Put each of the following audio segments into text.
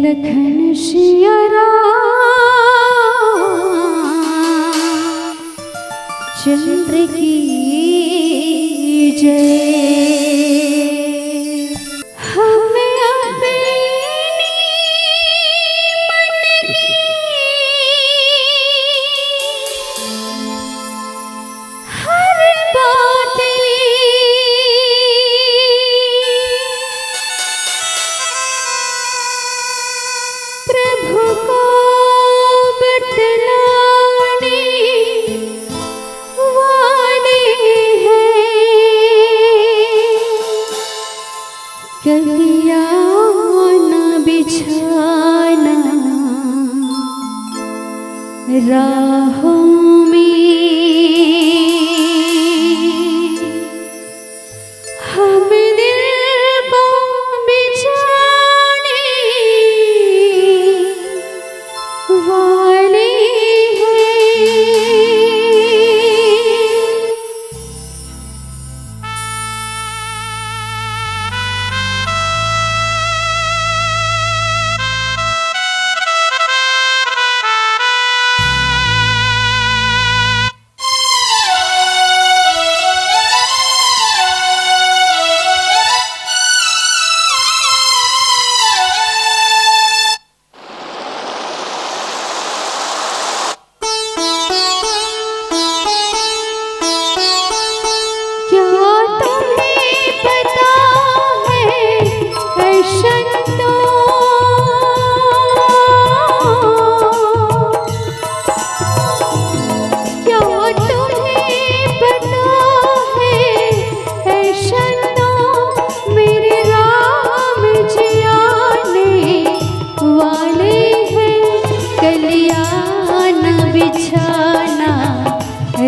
लखन सिया राम चंद्र की जय। हमें अपनी मन की हर बातें प्रभु को बतलाने वाले हैं। कलियां न बिछाना राहों में, हम दिल को बिछाने वाले हैं।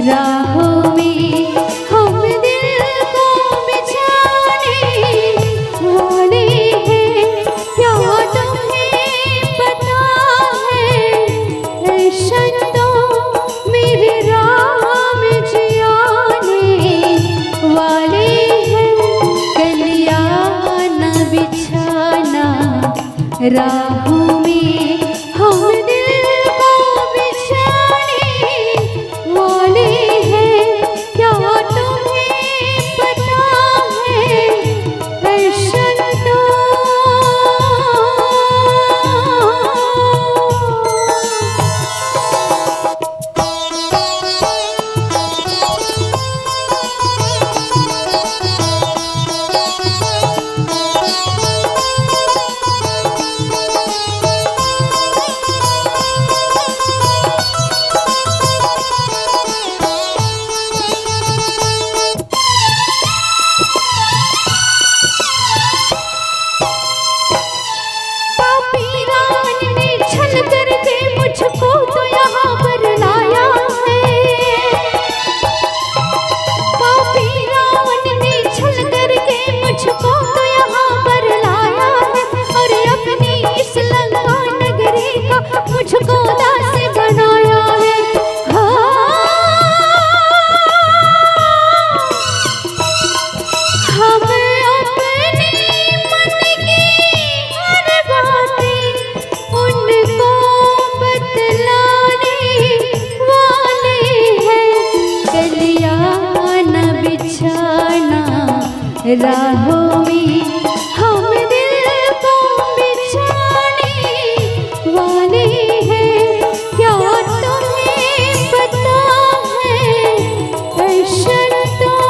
राहों में हम दिल को बिछाने वाले हैं। क्या तुम्हें पता है ऐ शंतों मेरे राम जियाने वाले हैं। कलियां न बिछाना राहों में हम दिल को बिछाने वाले हैं। क्या तुम्हें पता है ऐ शंतों। राहों में हम दिल को बिछाने वाले हैं। क्या तुम्हें पता है ऐ शंतों।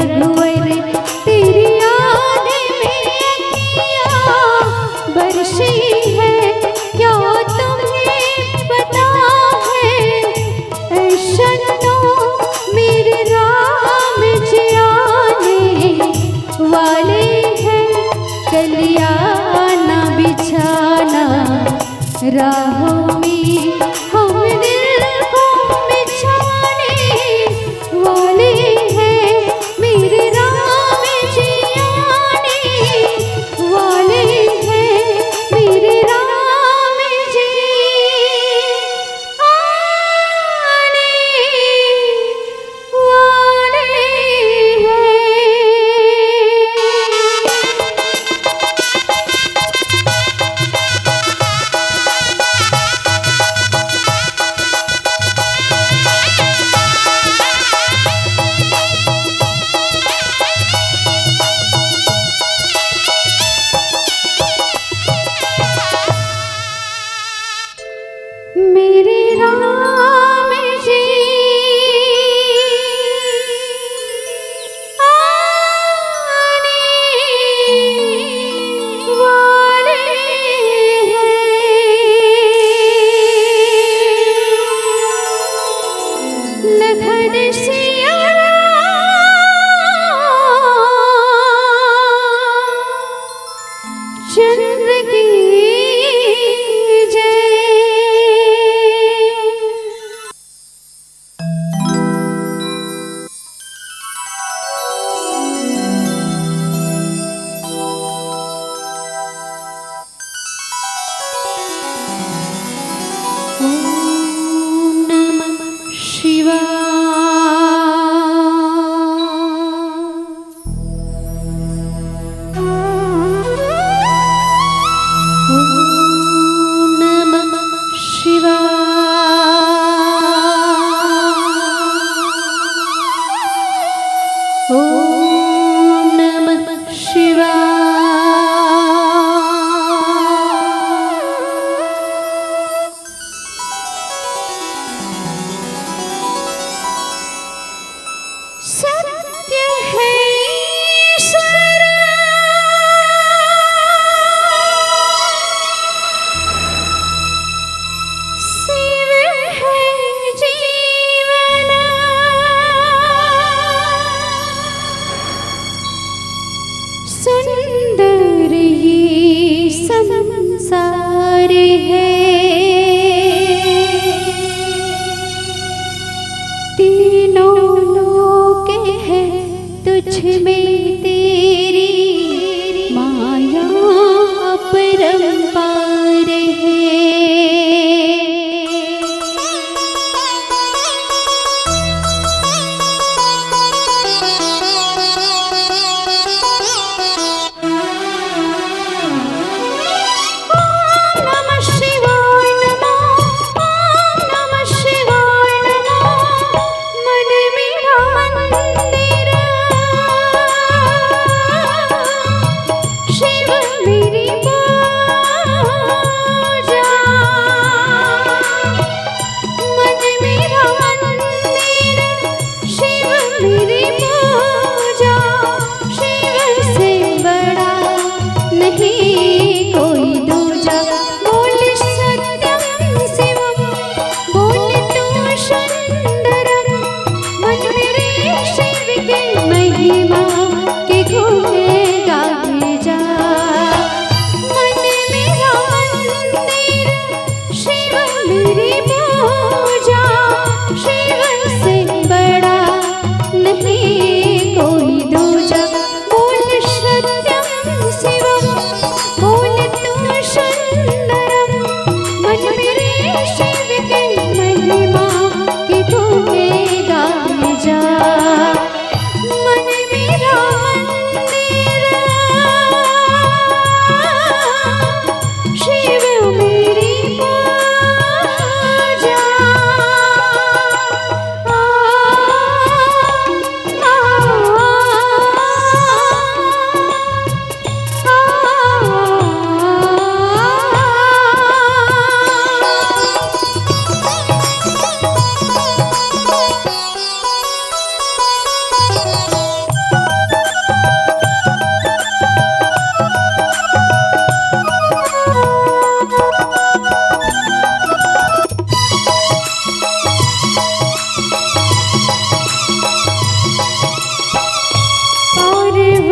रघुवर तेरी याद में अखियाँ बरसी है, क्या तुम्हें पता है ऐ शन्नो मेरे राम जी आने वाले हैं, कलियाना बिछाना राहों में हम दिल को बिछाने वाले हैं, मेरे राम जी आने वाले हैं, मेरे राम जी आने वाले हैं। मेरे राम जी आने वाले हैं, लखन सिया चंद्र की सत्य है ईश्वर शिव है जीवन, सुंदर ये संसार है, तीनों लोक है तुझ में तेरी माया अपरंपार है।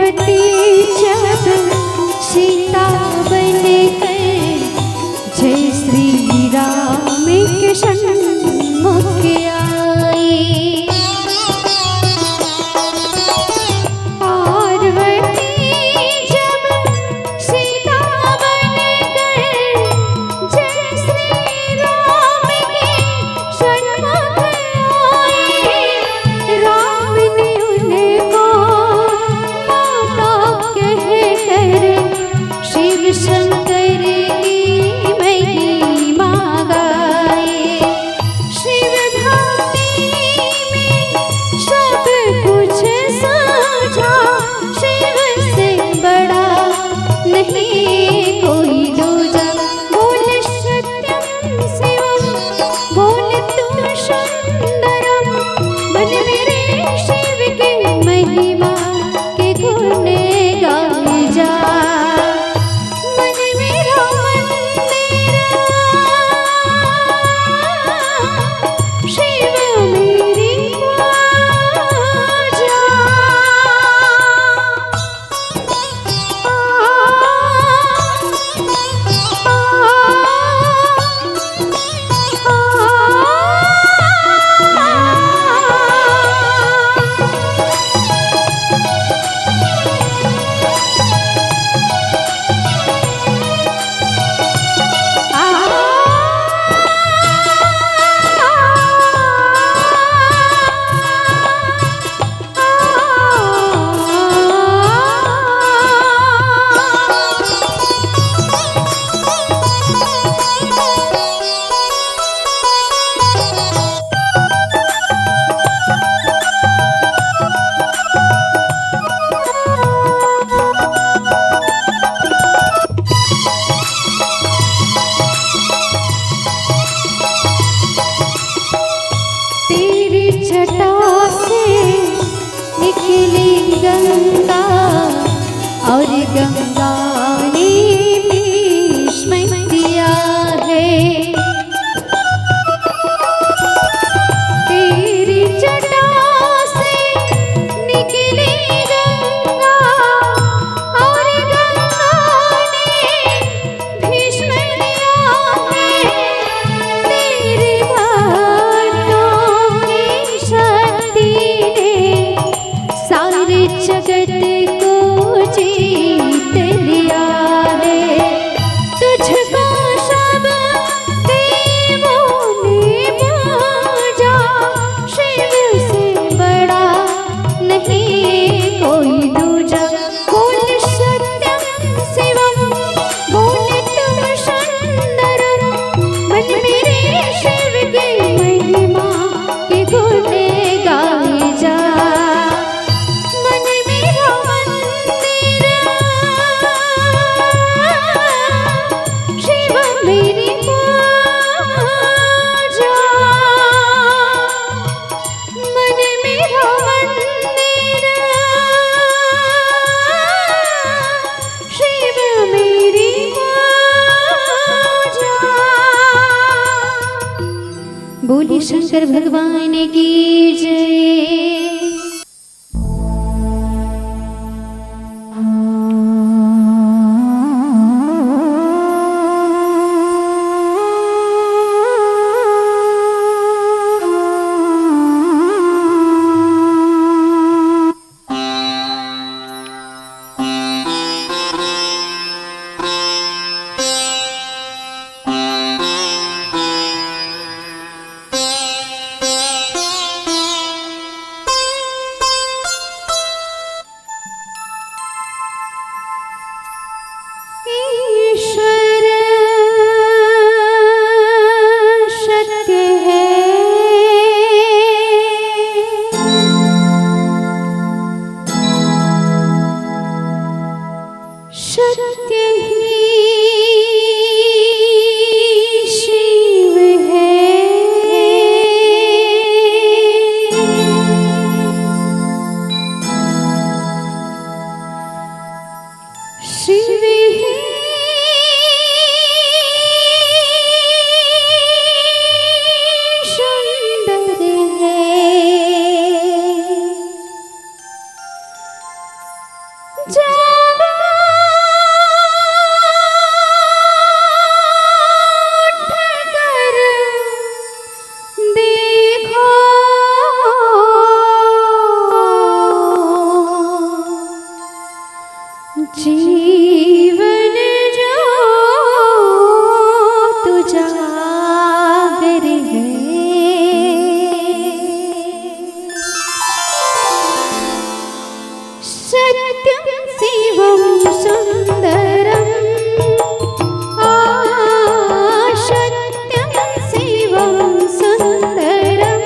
पार्वती जब सीता बनकर जय श्री राम के सन्मुख आई। पार्वती जब सीता बनकर जय श्री राम के सन्मुख आई। राम ने उनको माता कहकर शिव शंकर की महिमा गाए। शिव भक्ति में सब कुछ साझा, शिव से बड़ा नहीं कोई दूजा। बोल सत्यम शिवम, बोल तू सुंदरम, मन मेरे शिव के महिमा के गुण गाए जा। मन मेरा मंदिर, शिव मेरी पूजा। तेरी जटा से निकली गंगा और गंगा ने भीष्म दिया है। तेरी जटा से निकली गंगा और गंगा ने भीष्म दिया है। तेरी बातों की शक्ति ने सारे जगत को जीत लिया है। तुझको सब देवों ने पूजा, शिव से बड़ा नहीं कोई दूजा। बोल सत्यम शिवम, बोल तू सुंदरम, मन मेरे शिव के महिमा के गुण गाए जा। मन मेरा मंदिर, शिव मेरी पूजा। मन मेरा मंदिर, शिव मेरी पूजा। बोली शंकर भगवान की जय। जावा उठकर देखो जीवन जो तू जागर है। सत्यं शिवं सुंदरं सत्यं शिवं सुंदरं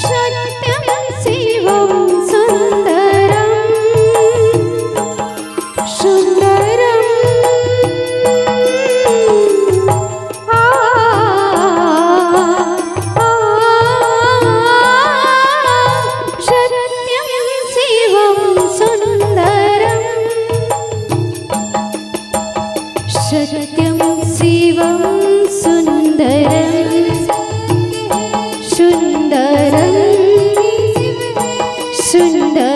सत्यं शिवं सुंदरं सुंदरं सत्यं शिवं सुंदरं सुंदरं सुंदरं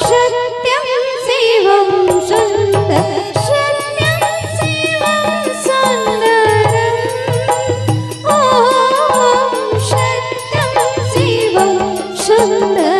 सत्यं शिवं सुंदरं सत्यं शिवं सुंदरं सत्यं शिवं सुंदरं।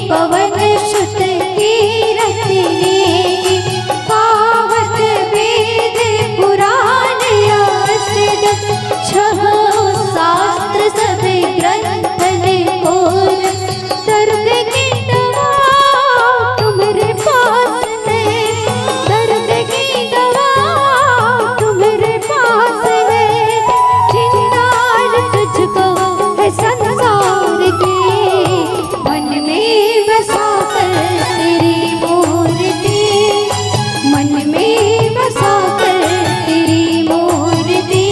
पवन सुत कीरत नेगी गावत वेद पुराण अष्टदश छह शास्त्र सब ग्रंथन खोल दर्द की दवा तुम्हारे पास है दर्द की दवा तुम्हारे पास है चिंगार तुझको है संसार के मन में बसा कर तेरी मूर्ति मन में बसा कर तेरी मूर्ति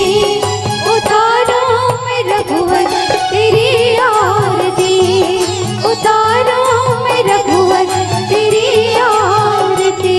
उतारो मैं रघुवर तेरी आरती उतारो मैं रघुवर तेरी आरती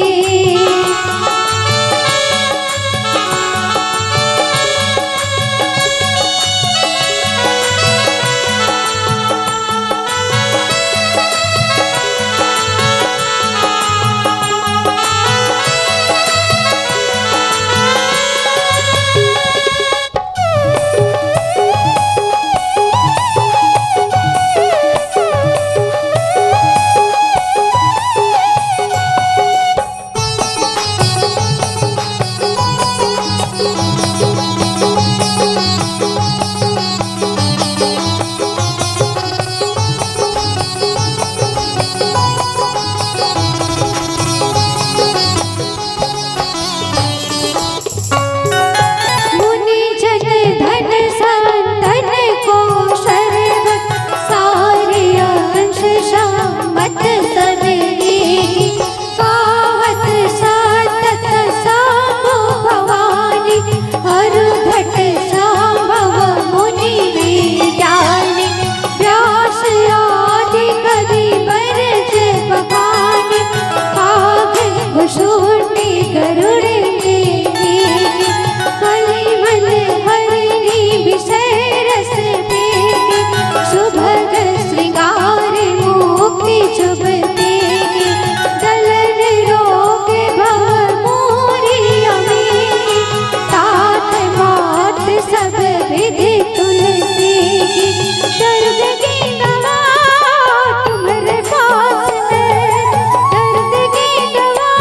मुनि जन धन संतन को सर्वत सारे अंश सम्मत सब एकी गावत सतत सांभो भवानी हर घट संभव मुनि विज्ञानी व्यास आदि कवि बरज बखानी काग कुशुंडी गरुड़ कलिमल हरिणी विषय रस पेगी सुभग श्रृंगार मुक्ति चुभते दलन रोग भव मोरी अमेगी तात मात सब विधि तुलसी की दर्द की दवा तुम्हारे पास है दर्द की दवा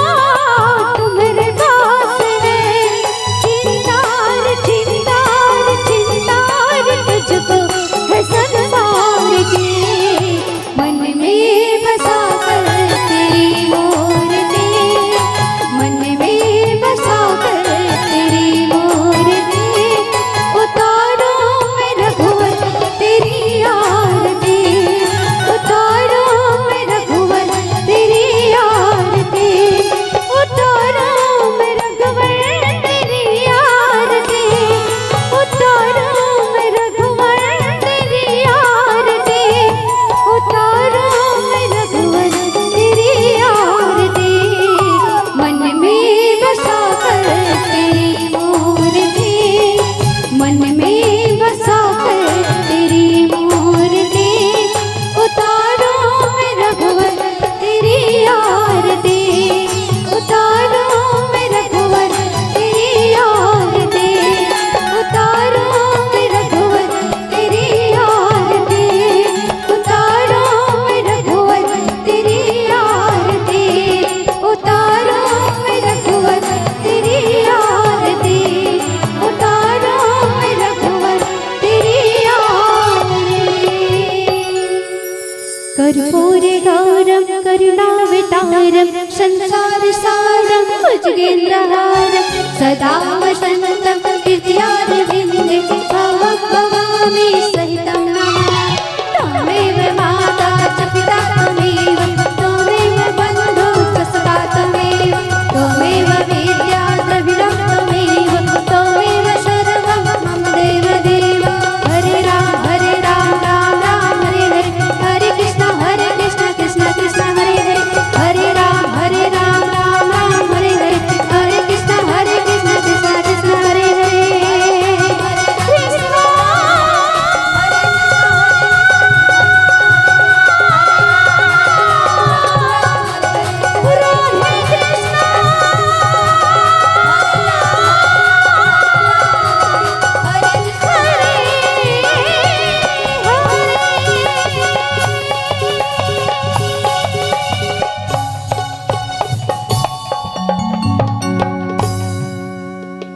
तुम्हारे पास है चिंतार चिंतार चिंतार तुझको है संसार के मन में बसा कर तेरी मूर्ति मन में बसा कर तेरी मूर्ति उतारो मैं रघुवर तेरी आरती उतारो मैं रघुवर तेरी आरती उतारो मैं रघुवर तेरी आरती उतारो मैं रघुवर तेरी आरती उतारो मैं रघुवर तेरी आरती मन में बसा कर तेरी मूर्ति मन में बसा कर तेरी मूर्ति उतारो मैं रघुवर तेरी आरती उतारो मैं रघुवर तेरी आरती उतारो मैं रघुवर तेरी आरती उतारो मैं रघुवर तेरी आरती उतारो मैं रघुवर तेरी आरती उतारो मैं रघुवर तेरी आरती कर्पूर गौरम करुणावतारम संसार सारम भुजगेन्द्रहारम सदा वसंतम हृदयारविंदे भव भव